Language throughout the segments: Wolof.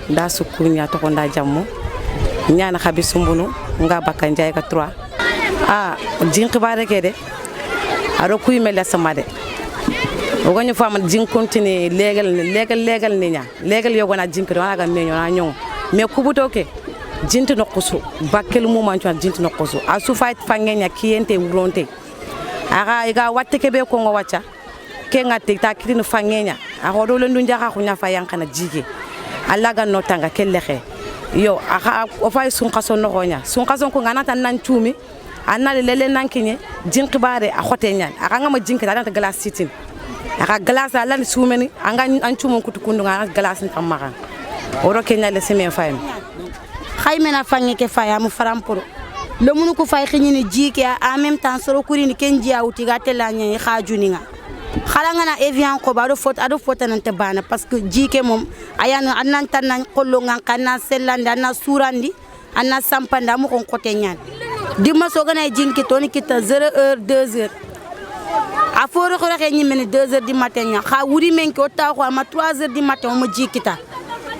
da sukunya to konda jammu nyana khabi sumbunu nga bakka njay ka 3 jin xibaare ke de aro kuy mel sama de o ganyu fama jin continue legal ni nya legal yo gona jin ko wana ga meño na ñong mais kubuto ke jinti no kusu bakkel mu man tan jinti no kusu asu fight fangenya kiyente ngronte aga iga watte ke be ko ngo wacha ke ngati ta kiti no fangenya ako do lendu njaka ko nya fa yankana jige alaga no tanga kellexe yo aga o fay sun kaso no gonya sun kaso ko ngana tan nan tumi anale lele nankinye jin xibaare a xote ñaan aga ngama jinki da glace sitin aga glace ala ni sumeni anga an tumun kutu kundu nga glace ni tamaka oro kenya le semen fayam khaymena fangi ke faya mu faramporo le munu ko fay xini ni jike en même temps soro kuri ni kenji awti ga telanya khajuni nga khalanga na evian ko bado foto nante bana parce que jike mom ayana annan tan kollo nga kana sellande anna surandi anna sampanda mu kon kote ñaan dimma so gana jinki toni kita 0h 2h a foro ko rek ñi mene 2h du matin nya kha wuri men ko ta ko ma 3h du matin mo jikita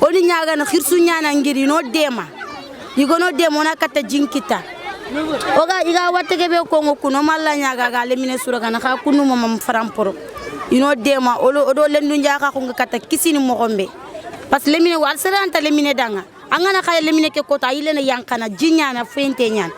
oni ñaaga na xirsu ñaana ngiri no dema yigono demo na kata jinkita oga iga watte ke be ko ngoku no malla ñaaga ga le mine sura kana kha kunu mom faramporo ino dema odo lendu njaaka ko ngata kisini mo gombe parce le mine wal seranta le mine danga angana khay le mine ke ko ta yilena yankana jinyana fente ñaan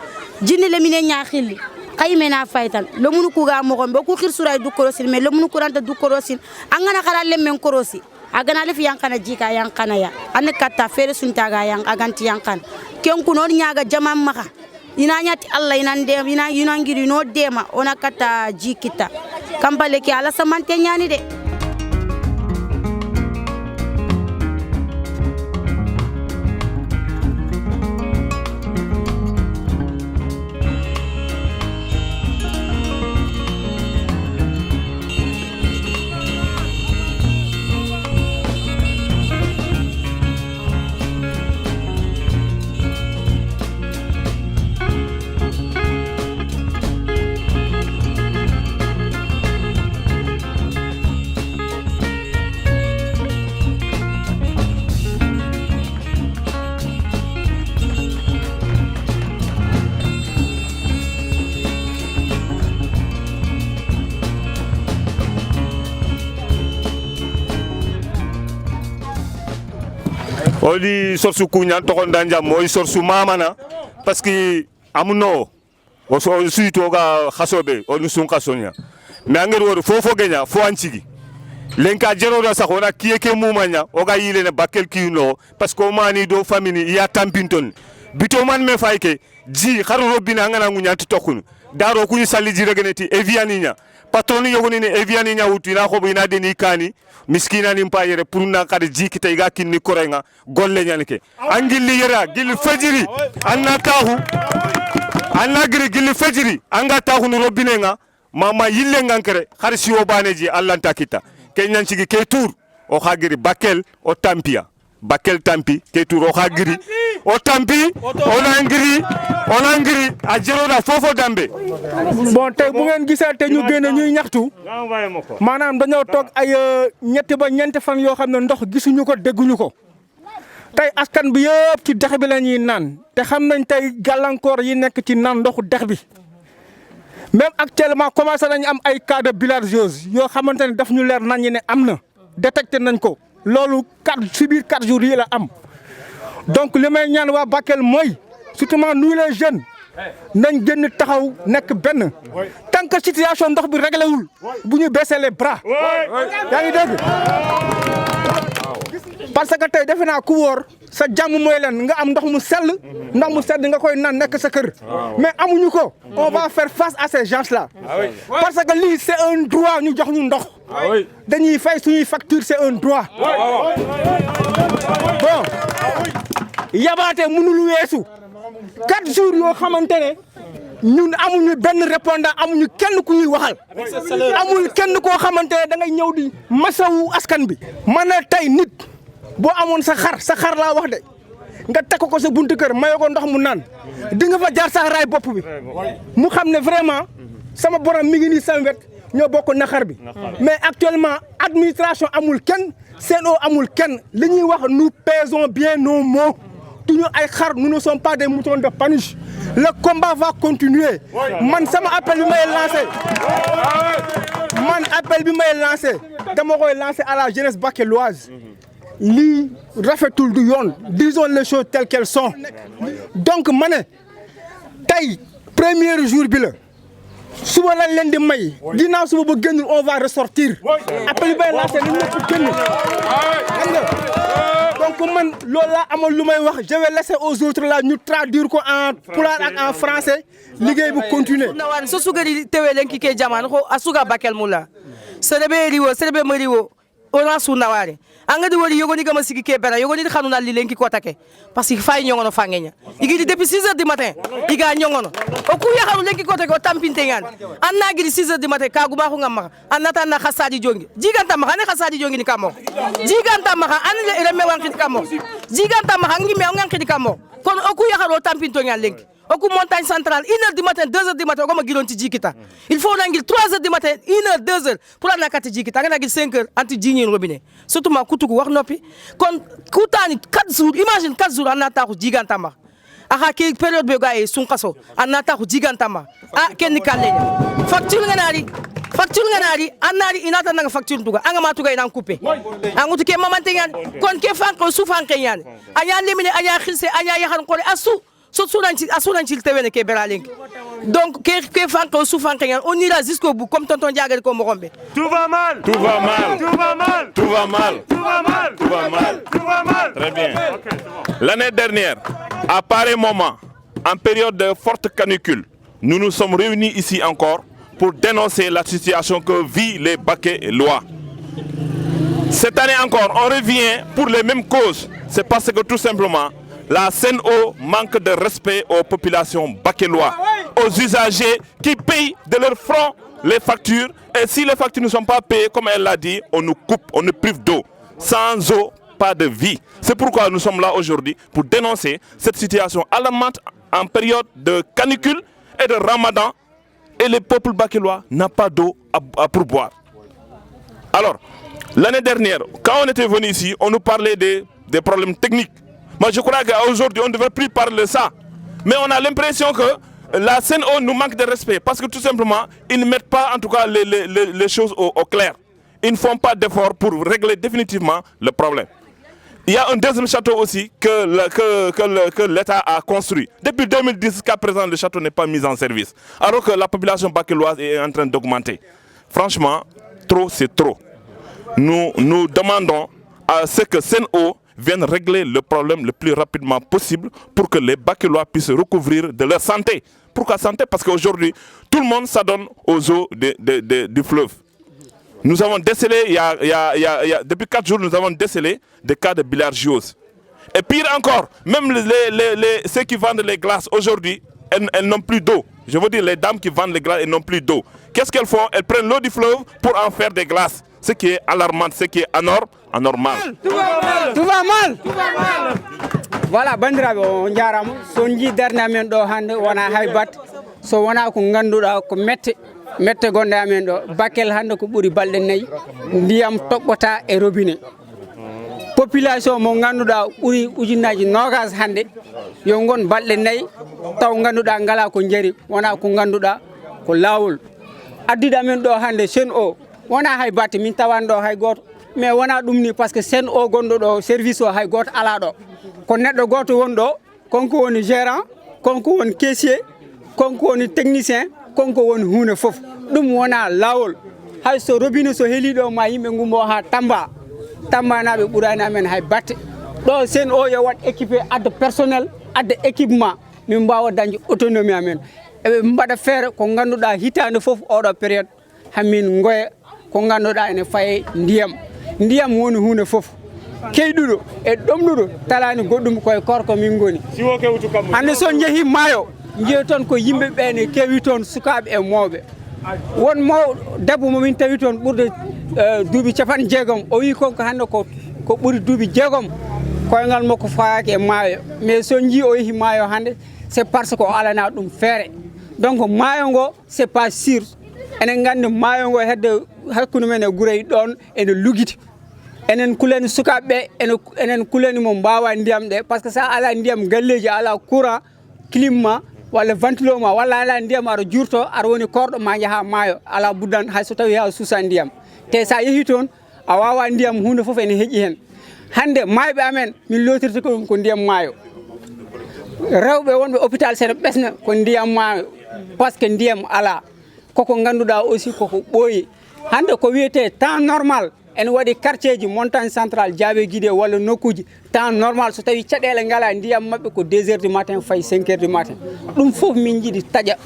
jinni le mine ñaa xilli kaymena faytan lo munu ku ga mo gombe ku xirsura du korosin mais lo munu ku ranta du korosin angana khala le men korosi agana le fi yankana jika yankana ya an katta fere sunta ga yang aganti yankan ken ku non ñaaga jamam maka ina ñati Allah ina ndem ina ngiri no dema ona katta jikita kambale ki ala samante ñani de Oli sorsu kunya to kon danja moy sorsu mamana parce que amuno o so suito ga khasobe o sun khasonya mais angere wor fofo genya fo ancigi lenka jero da saxona kiyeke mumanya o ga yile ne bakel kino parce que o mani do famini ya tampinton bito man me fayke ji kharo robina ngana ngunya tokunu daro kuñu salli ji regeneti evianinya patroni yogoni ne evianinya wutina ko bina deni kani miskina ni mpayere pour na kadi jikita iga kinni korenga golle nyanike angilli yera gil fajiri anna tahu anna giri gil fajiri anga tahu no robinenga mama yille ngankere kharsi o baneji allah takita kenyan cigi ke tour o khagiri bakel o tampia bakel tampi ke tour o khagiri o tampi onangiri a jeroda fofo dambe bon tay bu ngeen gisee te ñu gëna ñuy ñaxtu manam dañoo tok ay ñetti ba ñent fan yo xamne ndox gisunu ko degguñu ko tay askan bi yépp ci dex bi lañuy naan te xam nañ tay galankor yi nekk ci naan ndoxu dex bi même actuellement commencé nañ am ay cas de bilharziose yo xamantene daf ñu leer nañ ne amna détecté nañ ko lolu 4 jours yi la am donc li may ñaan wa Bakel moy surtout nous les jeunes nañ gën taxaw nek ben tant que situation ndox bi réglé wul buñu baisser les bras ya ngi dégg parce que tay defena ku wor sa jamm moy len nga am ndox mu sel nga koy nan nek sa kër mais amuñu ko on va faire face à ces gens là parce que li c'est un droit ñu jox ñu ndox dañuy fay suñuy facture c'est un droit bon yabaate mënul wessu 4 jours yo xamantene ñun amuñu ben répondant amuñu kenn ku ñuy waxal amul kenn ko xamantene da ngay ñew di masawu askan bi man tay nit bo amone sa xar la wax de nga tek ko sa buntu kër mayoko ndox mu nan di nga fa jaar sa ray bop bi mu xamne vraiment sama borom mi ngi ni sama wet ño bokk naxar bi mais actuellement administration amul kenn Sen'Eau amul kenn li ñuy wax nous pesons bien nos mots duñu ay xar nous ne sommes pas des moutons de Panurge. Le combat va continuer. Man sama appel bi may lancé dama koy lancé à la jeunesse bakelloise. Lii rafetul du yoon disons les choses telles qu'elles sont. Donc ma ne tey premier jour bi la suba lañ leen di may ginnaaw suba ba génnul on va ressortir. Appel bi may lancé nañ ñëpp génn. Donc man loolu laa amoon lu may wax je vais laisser aux autres là ñu traduire ko en pulaar ak en français liggéey bu continuer. So sugari tewe lenki ke jamana ko asuga bakel mula. Serebe mariwo ona sunawari. Angadi wori yogoni gama sigi ke bera yogoni xanuna li lenki ko take parce que fay ñongono fangenya. Igi depuis 6h du matin iga ñongono. O ku yaxaru lenki ko take o tampinte ngan. Anna gidi 6h du matin ka guma ko ngam annata na khasadi jongi. Jiganta ma xane khasadi jongi ni kamo. Jiganta ma an le reme wanki kamo. Jiganta ma ngi me wanki kamo. Kon o ku yaxaru tampinto ngan lenki. Au montagne centrale, 1h du matin, 2h du matin, on va Djikita. Il faut 3h du matin, 1h, 2h pour aller à Djikita. On a 5h anti Djini robinet. Surtout ma Koutou Warnopi. Quand Koutani 4 jours, imagine 4 jours en attaque Djigantama. À quelle période Bega et Sunkaso en attaque Djigantama. Ah, Kenny Kalé. Facture Ganari. Facture Ganari, Anari, Inatana facture Tuga, Angamatuga et Coupé. Angoutuke Mamantian, Kon Kefanko, Soufan Kenyan. Aya Limine, Aya Khise, Aya Yahan Kore Assou. Donc, on ira jusqu'au bout, comme tonton Diagal comme Morombe. Tout va mal. Tout va mal. Tout va mal. Tout va mal. Tout va mal. Tout va mal. Tout va mal. Très bien. L'année dernière, à pareil moment, en période de forte canicule, nous nous sommes réunis ici encore pour dénoncer la situation que vivent les Bakellois. Cette année encore, on revient pour les mêmes causes. C'est parce que tout simplement, la Sen'Eau manque de respect aux populations bakellois, aux usagers qui payent de leur front les factures. Et si les factures ne sont pas payées, comme elle l'a dit, on nous coupe, on nous prive d'eau. Sans eau, pas de vie. C'est pourquoi nous sommes là aujourd'hui pour dénoncer cette situation alarmante en période de canicule et de ramadan. Et le peuple bakellois n'a pas d'eau pour boire. Alors, l'année dernière, quand on était venu ici, on nous parlait des problèmes techniques. Moi, je crois qu'aujourd'hui, on ne devrait plus parler de ça. Mais on a l'impression que la Sen'Eau nous manque de respect. Parce que tout simplement, ils ne mettent pas en tout cas les choses au clair. Ils ne font pas d'efforts pour régler définitivement le problème. Il y a un deuxième château aussi que l'État a construit. Depuis 2010 jusqu'à présent, le château n'est pas mis en service. Alors que la population bakelloise est en train d'augmenter. Franchement, trop c'est trop. Nous demandons à ce que Sen'Eau viennent régler le problème le plus rapidement possible pour que les Bakellois puissent recouvrir de leur santé. Pourquoi santé? Parce qu'aujourd'hui, tout le monde s'adonne aux eaux du fleuve. Nous avons décelé, depuis 4 jours, nous avons décelé des cas de bilharziose. Et pire encore, même ceux qui vendent les glaces aujourd'hui, elles n'ont plus d'eau. Je veux dire, les dames qui vendent les glaces, elles n'ont plus d'eau. Qu'est-ce qu'elles font? Elles prennent l'eau du fleuve pour en faire des glaces. Ce qui est alarmant, ce qui est anormal. Tout va mal. Tout va mal. Tout va mal. Voilà, bandiraɓe on jarama so jiidarde amen ɗo hannde wona haybat so wona ko ngannduɗaa ko mette gonɗe amen ɗo Bakel hannde ko ɓuri balɗe 4 ndiyam toɓɓota e robinet population mo ngannduɗaa ɓuri ujunnaaji 20 hannde yo ngon balɗe 4 taw ngannduɗaa ngala ko jari wona ko ngannduɗaa ko laawol addiɗo amen ɗo hannde Sen'Eau wona hay batte min tawan ɗo hay goto mais wona ɗum ni par ce que Sen'Eau gonɗo ɗo service o hay goto ala ɗo ko neɗɗo goto woni ɗo konko woni gérant konko woni caissier konko woni technicien konko woni hunde fof ɗum wona lawol hay so robinet so heeli ɗo ma yimɓe gummo ha Tamba naɓe ɓurani amen hay batte ɗo Sen'Eau yo wat équipé adde personnel adde équipement min mbawa dañde autonomie amen eɓe mbaɗa feere ko ganduɗa hitande foof oɗo période hamin goya ko ganduɗa ene faye ndiyam woni hunde fof keyɗuɗo e ɗomɗuɗo talani goɗɗum koye korko min goni hande so jeehi maayo jeeyi toon ko yimɓe ɓene kewi toon sukaɓe e mawɓe won debbo momin tawi toon ɓurde duuɓi 60 o wi konko hande ko ɓuri duuɓi 6 koyngal makko fayaki e maayo mais so jii o yeehi maayo hande c'est parce que o alana ɗum feere donc maayo ngo c'est pas sûr enen gandi maayo ngo hedde hakkude men e Gureye ɗon ene lugiti enen kuleni sukaɓe enen kuleni mo mbawa ndiyam ɗe par ce que sa ala ndiyam galleji ala courant climat walla ventilo ma walla ala ndiyam aɗa jurto aɗa woni korɗo ma jaaha maayo ala buddan hay so tawi ha suusa ndiyam te sa yeehi toon a wawa ndiyam hunde foof ene heeƴi hen hande mayɓe amen min lotirta ɗum ko ndiyam maayo rewɓe wonɓe hôpital seeɗa ɓesna ko ndiyam maayo par ce que ndiyam ala koko ganduɗa aussi koko ɓooyi hande ko wiyete temps normal en waɗi quartier ji montagne central Diawe Guidé walla nokkuji temps normal so tawi caɗele ngala ndiyam mabɓe ko 2 heures du matin fayi 5 heures du matin ɗum fof min jiiɗi taƴa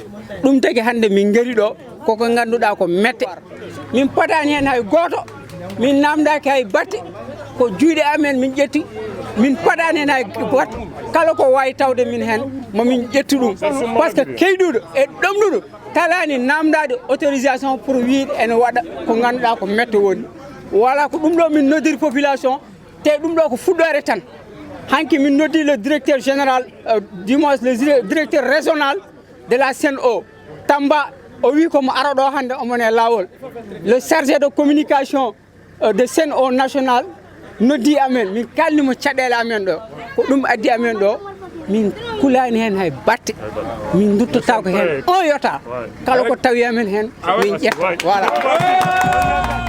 ɗum tagi hande min gari ɗo koko ganduɗa ko mette min padani hen hay goto min namdaki hay batte ko juuɗe amen min ƴetti min padani hen hay batte kala ko wawi tawde min hen momin ƴettu ɗum par ce que keyɗuɗo e ɗomɗuɗo talani namdade autorisation pour wiide ene waɗa ko ganduɗa ko mette woni voilà ko ɗum ɗo min noddiri population te ɗum ɗo ko fuɗɗore tan hanki min noddi le directeur général du moins le directeur régional de la CNO Tamba o wi komo ara ɗo hande omone lawol le chargé de communication de CNO national noddi amen min kalnimo caɗele amen ɗo ko ɗum addi amen ɗo min kulani hen hay batte min duttata ko hen on yota kala ko tawi amen hen min ƴetta voilà